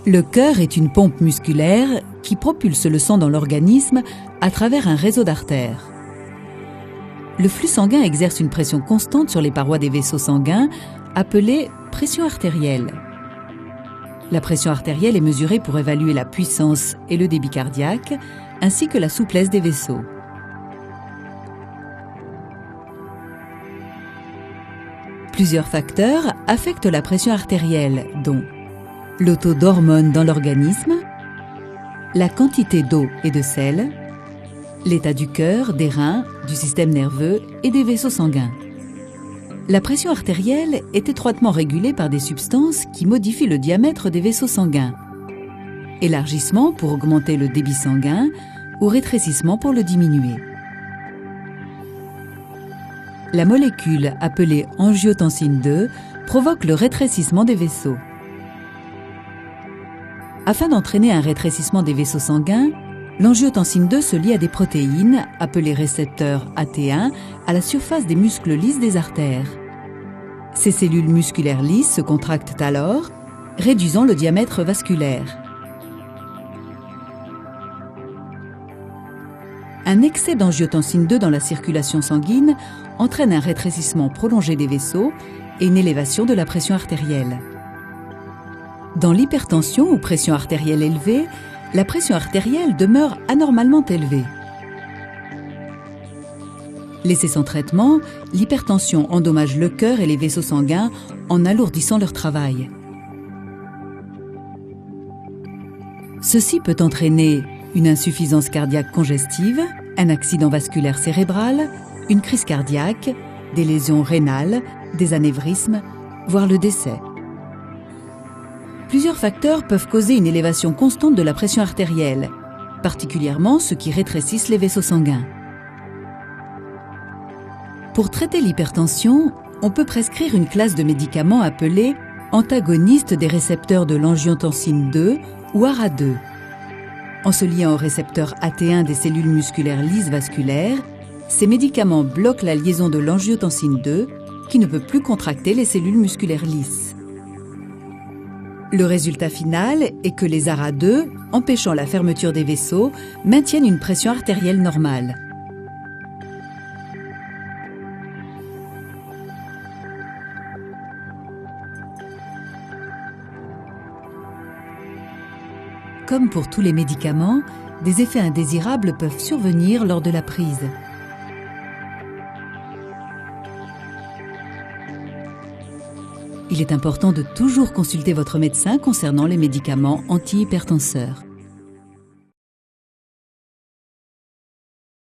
Le cœur est une pompe musculaire qui propulse le sang dans l'organisme à travers un réseau d'artères. Le flux sanguin exerce une pression constante sur les parois des vaisseaux sanguins, appelée pression artérielle. La pression artérielle est mesurée pour évaluer la puissance et le débit cardiaque, ainsi que la souplesse des vaisseaux. Plusieurs facteurs affectent la pression artérielle, dont le taux d'hormones dans l'organisme, la quantité d'eau et de sel, l'état du cœur, des reins, du système nerveux et des vaisseaux sanguins. La pression artérielle est étroitement régulée par des substances qui modifient le diamètre des vaisseaux sanguins. Élargissement pour augmenter le débit sanguin ou rétrécissement pour le diminuer. La molécule appelée angiotensine 2 provoque le rétrécissement des vaisseaux. Afin d'entraîner un rétrécissement des vaisseaux sanguins, l'angiotensine 2 se lie à des protéines, appelées récepteurs AT1, à la surface des muscles lisses des artères. Ces cellules musculaires lisses se contractent alors, réduisant le diamètre vasculaire. Un excès d'angiotensine 2 dans la circulation sanguine entraîne un rétrécissement prolongé des vaisseaux et une élévation de la pression artérielle. Dans l'hypertension ou pression artérielle élevée, la pression artérielle demeure anormalement élevée. Laissée sans traitement, l'hypertension endommage le cœur et les vaisseaux sanguins en alourdissant leur travail. Ceci peut entraîner une insuffisance cardiaque congestive, un accident vasculaire cérébral, une crise cardiaque, des lésions rénales, des anévrismes, voire le décès. Plusieurs facteurs peuvent causer une élévation constante de la pression artérielle, particulièrement ceux qui rétrécissent les vaisseaux sanguins. Pour traiter l'hypertension, on peut prescrire une classe de médicaments appelés antagonistes des récepteurs de l'angiotensine 2 ou ARA2. En se liant au récepteur AT1 des cellules musculaires lisses vasculaires, ces médicaments bloquent la liaison de l'angiotensine 2 qui ne peut plus contracter les cellules musculaires lisses. Le résultat final est que les ARA2, empêchant la fermeture des vaisseaux, maintiennent une pression artérielle normale. Comme pour tous les médicaments, des effets indésirables peuvent survenir lors de la prise. Il est important de toujours consulter votre médecin concernant les médicaments antihypertenseurs.